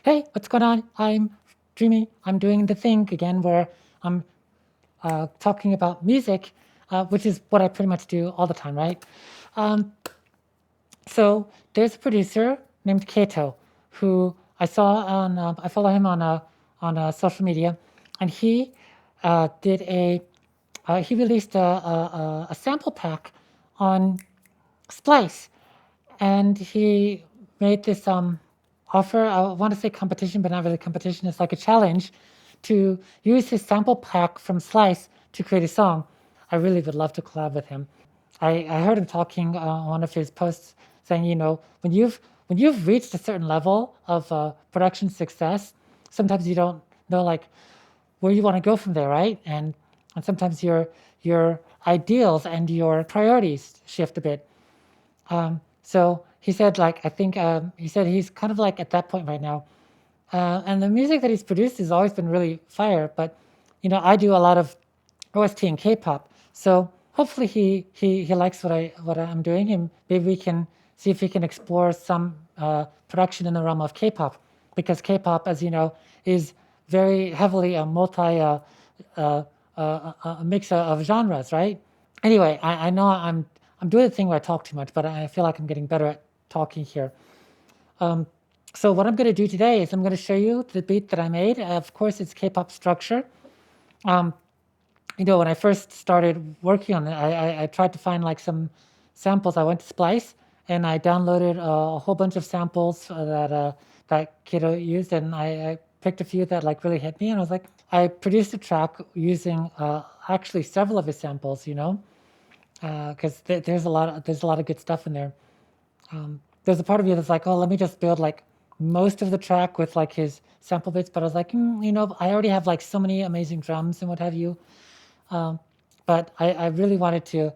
Hey, what's going on? I'm Dreamy. I'm doing the thing again where I'm talking about music, which is what I pretty much do all the time, right? Um, so there's a producer named Kato who I saw on, I follow him on social media, and he did he released a sample pack on Splice, and he made this offer. I want to say competition, but not really competition. It's like a challenge to use his sample pack from Slice to create a song. I really would love to collab with him. I heard him talking on one of his posts saying, you know, when you've reached a certain level of production success, sometimes you don't know like where you want to go from there, right? And sometimes your ideals and your priorities shift a bit. So he said, like, I think he said he's kind of like at that point right now. And the music that he's produced has always been really fire. But, you know, I do a lot of OST and K-pop. So hopefully he likes what I'm doing, and maybe we can see if we can explore some production in the realm of K-pop, because K-pop, as you know, is very heavily a a mix of genres, right? Anyway, I know I'm doing the thing where I talk too much, but I feel like I'm getting better at talking here. So what I'm going to do today is I'm going to show you the beat that I made. Of course, it's K-pop structure. You know, when I first started working on it, I tried to find like some samples. I went to Splice and I downloaded a whole bunch of samples that Kato used, and I picked a few that like really hit me, and I was like, I produced a track using actually several of his samples, you know, because there's a lot of good stuff in there. There's a part of you that's like, oh, let me just build like most of the track with like his sample bits, but I was like, you know, I already have like so many amazing drums and what have you. But I really wanted to,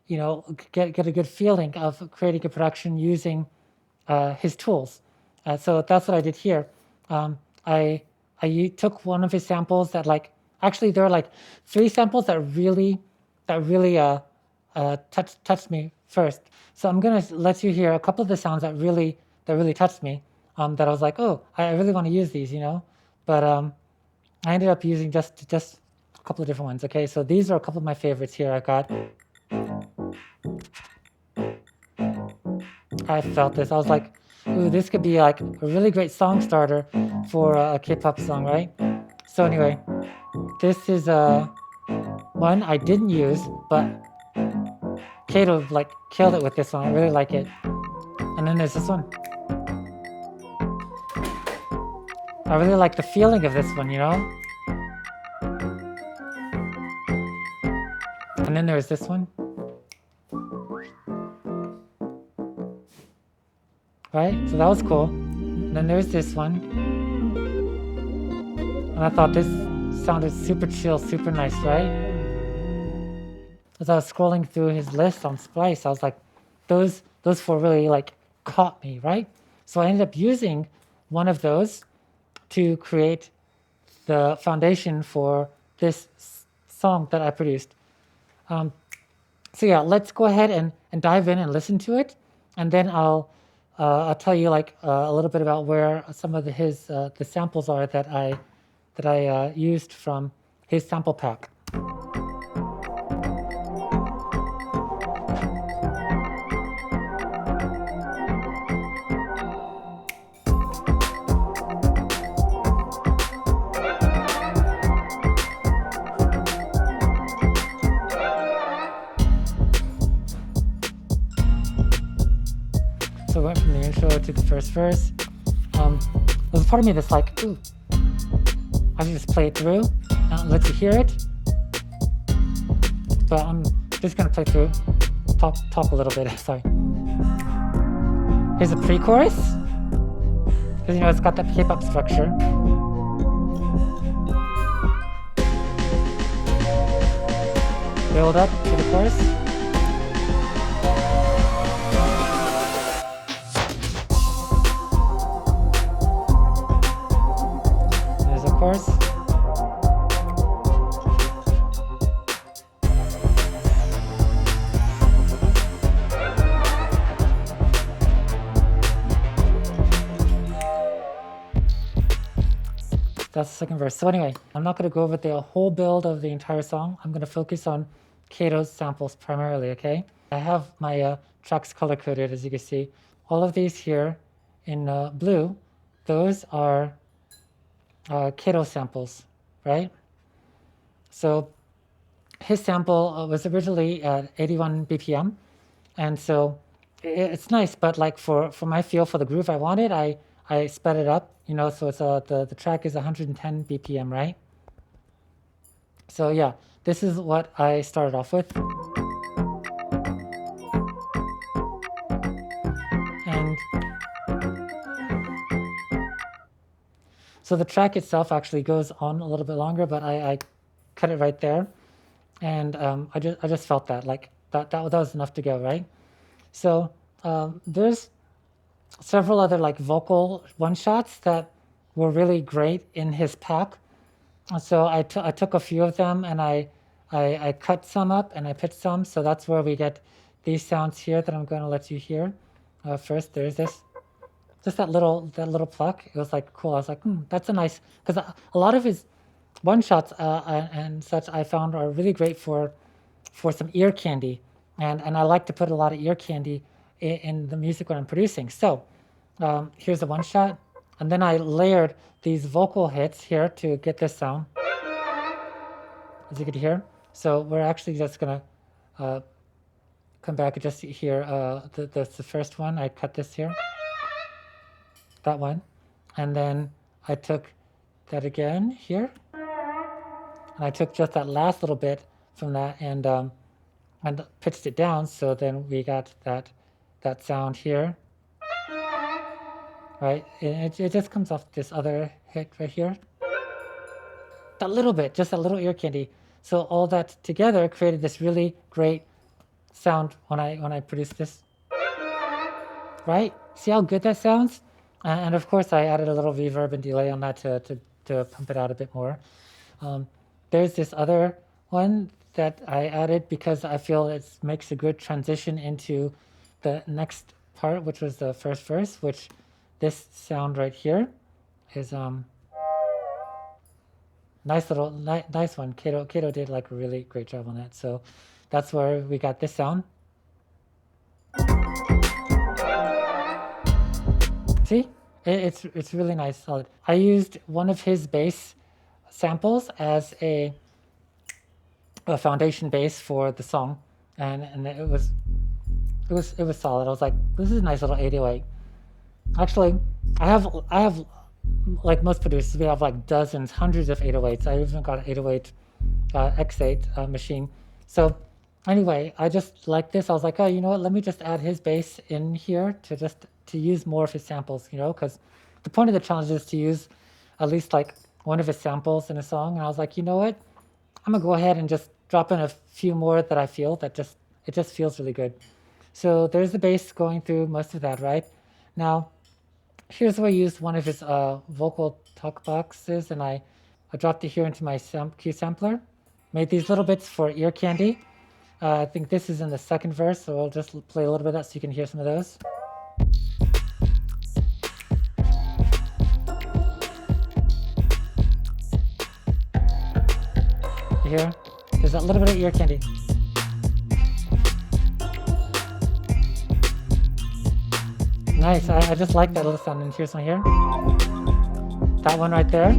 you know, get a good feeling of creating a production using his tools. So that's what I did here. I took one of his samples that like, actually there are like 3 samples that really touched me first. So I'm gonna let you hear a couple of the sounds that really touched me. That I was like, oh, I really want to use these, you know. But I ended up using just a couple of different ones. Okay, so these are a couple of my favorites here. I got. I felt this. I was like, ooh, this could be like a really great song starter for a K-pop song, right? So anyway, this is one I didn't use, but Kato like killed it with this one. I really like it. And then there's this one. I really like the feeling of this one, you know? And then there's this one. Right? So that was cool. And then there's this one. And I thought this sounded super chill, super nice, right? As I was scrolling through his list on Splice, I was like, those 4 really like caught me, right? So I ended up using one of those to create the foundation for this song that I produced. So yeah, let's go ahead and dive in and listen to it, and then I'll tell you like a little bit about where some of the samples are that I used from his sample pack. So I went from the intro to the first verse. There's a part of me that's like, ooh, I should just play it through and let you hear it. But I'm just gonna play through, talk a little bit. Sorry. Here's a pre-chorus, because you know it's got that K-pop structure. Build up to the chorus. Chorus. the second verse. So anyway, I'm not going to go over the whole build of the entire song. I'm going to focus on Kato's samples primarily, okay? I have my tracks color-coded, as you can see. All of these here in blue, those are Kato samples, right? So his sample was originally at 81 BPM, and so it's nice, but like for my feel for the groove I wanted, I sped it up, you know, so it's the track is 110 BPM, right? So yeah, this is what I started off with. And so the track itself actually goes on a little bit longer, but I cut it right there. And I just felt that like that was enough to go, right? So there's several other like vocal one-shots that were really great in his pack. So I took a few of them and I cut some up and I pitched some. So that's where we get these sounds here that I'm going to let you hear. First, there's this, just that little pluck. It was like cool. I was like, that's a nice, because a lot of his one shots and such I found are really great for some ear candy, and I like to put a lot of ear candy in the music when I'm producing. So here's a one shot, and then I layered these vocal hits here to get this sound, as you can hear. So we're actually just gonna come back and just hear the first one. I cut this here, that one, and then I took that again here, and I took just that last little bit from that and pitched it down. So then we got that sound here, right? It just comes off this other hit right here. That little bit, just a little ear candy. So all that together created this really great sound when I produced this, right? See how good that sounds? And of course I added a little reverb and delay on that to pump it out a bit more. There's this other one that I added because I feel it makes a good transition into the next part, which was the first verse, which this sound right here is nice one. Kato did like a really great job on that. So that's where we got this sound. See, it's really nice, solid. I used one of his bass samples as a foundation bass for the song, and it was solid. I was like, this is a nice little 808. Actually, I have like most producers, we have like dozens, hundreds of 808s. I even got an 808 X8 machine. So anyway, I just like this. I was like, oh, you know what? Let me just add his bass in here to use more of his samples, you know, because the point of the challenge is to use at least like one of his samples in a song. And I was like, you know what? I'm gonna go ahead and just drop in a few more that I feel that it just feels really good. So there's the bass going through most of that, right? Now, here's where I used one of his vocal talk boxes, and I dropped it here into my Q sampler. Made these little bits for ear candy. I think this is in the second verse, so I'll just play a little bit of that so you can hear some of those. You hear? There's that little bit of ear candy. Nice, I just like that little sound. And here's one here. That one right there.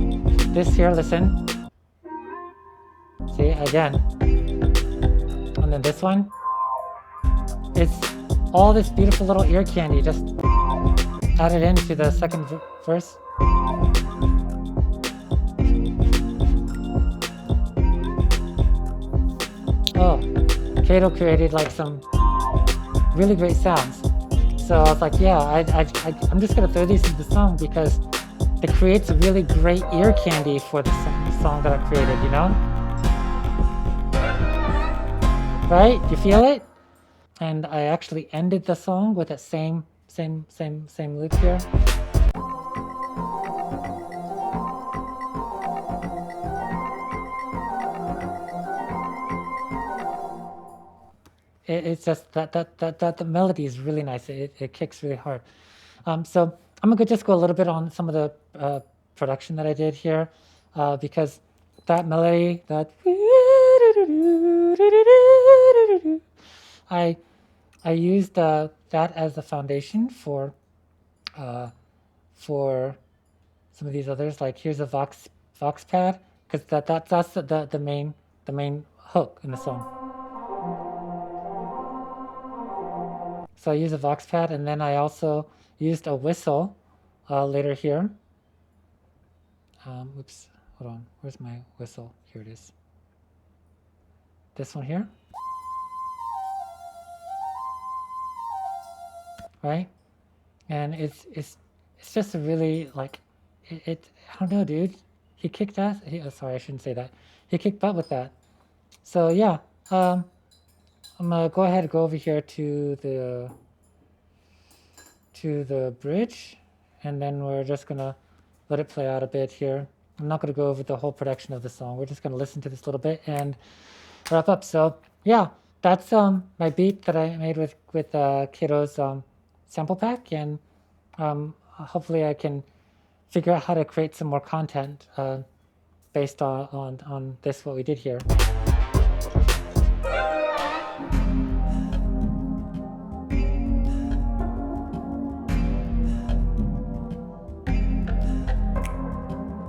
This here, listen. See, again. And then this one. It's all this beautiful little ear candy just added into the second verse. Oh, Kato created like some really great sounds. So I was like, yeah, I'm just gonna throw these into the song because it creates a really great ear candy for the song that I created, you know? Right? You feel it? And I actually ended the song with that same loop here. It's just that the melody is really nice. It kicks really hard. So I'm gonna just go a little bit on some of the production that I did here, because that melody, that I used that as the foundation for some of these others. Like here's a vox pad, because that's the main hook in the song. So I use a vox pad, and then I also used a whistle later here. Oops, hold on. Where's my whistle? Here it is. This one here. Right? And it's just a really like I don't know, dude. He kicked ass. Sorry, I shouldn't say that. He kicked butt with that. So yeah, I'm gonna go ahead and go over here to the bridge, and then we're just gonna let it play out a bit here. I'm not gonna go over the whole production of the song. We're just gonna listen to this a little bit and wrap up. So yeah, that's my beat that I made with Kato's sample pack, and hopefully I can figure out how to create some more content based on this, what we did here.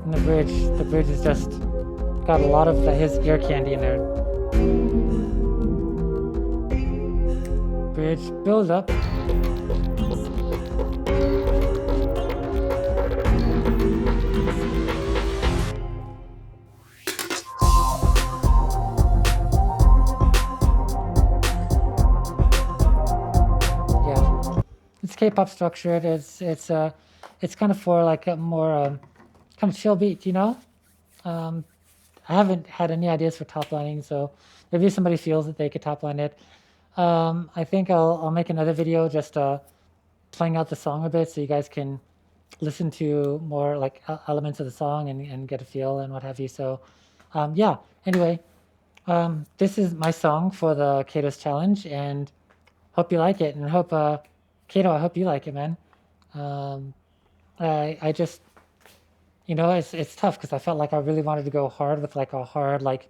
And the bridge is just got a lot of his ear candy in there. Bridge build up. It's K-pop structured. It's kind of for like a more kind of chill beat, you know. I haven't had any ideas for top lining, so maybe somebody feels that they could top line it. I think I'll make another video just playing out the song a bit, so you guys can listen to more like elements of the song and get a feel and what have you. So yeah. Anyway, this is my song for the Kato's challenge, and hope you like it, and hope Kato, I hope you like it, man. I just, you know, it's tough because I felt like I really wanted to go hard with like a hard like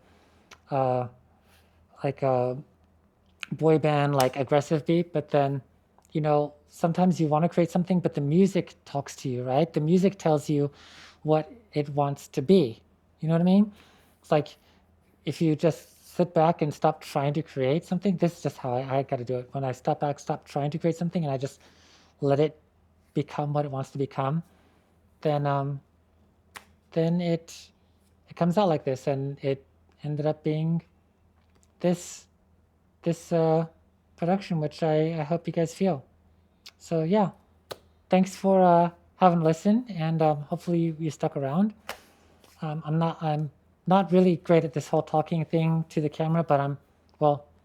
a boy band like aggressive beat, but then, you know, sometimes you want to create something, but the music talks to you, right? The music tells you what it wants to be. You know what I mean? It's like if you just sit back and stop trying to create something, this is just how I got to do it. When I step back, stop trying to create something, and I just let it become what it wants to become, then it comes out like this, and it ended up being this production, which I hope you guys feel. So yeah, thanks for having listened, and hopefully you stuck around. I'm not really great at this whole talking thing to the camera, but I'm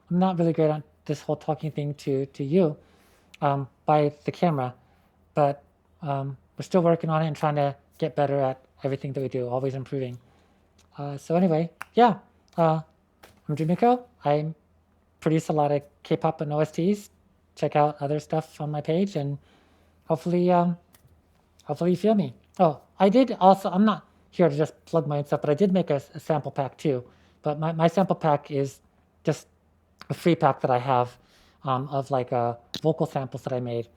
not really great on this whole talking thing to you by the camera, but we're still working on it and trying to get better at everything that we do, always improving. So anyway, yeah, I'm DreemiCo. I produce a lot of K-pop and OSTs. Check out other stuff on my page, and hopefully you feel me. Oh, I did also, I'm not here to just plug my own stuff, but I did make a sample pack too. But my sample pack is just a free pack that I have of like vocal samples that I made.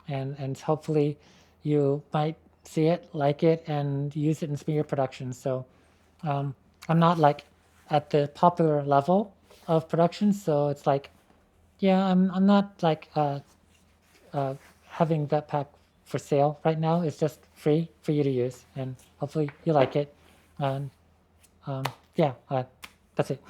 And hopefully you might see it, like it, and use it in some of your productions. So I'm not like at the popular level of production, so it's like, yeah, I'm not like having that pack for sale right now. It's just free for you to use, and hopefully you like it. And yeah, that's it.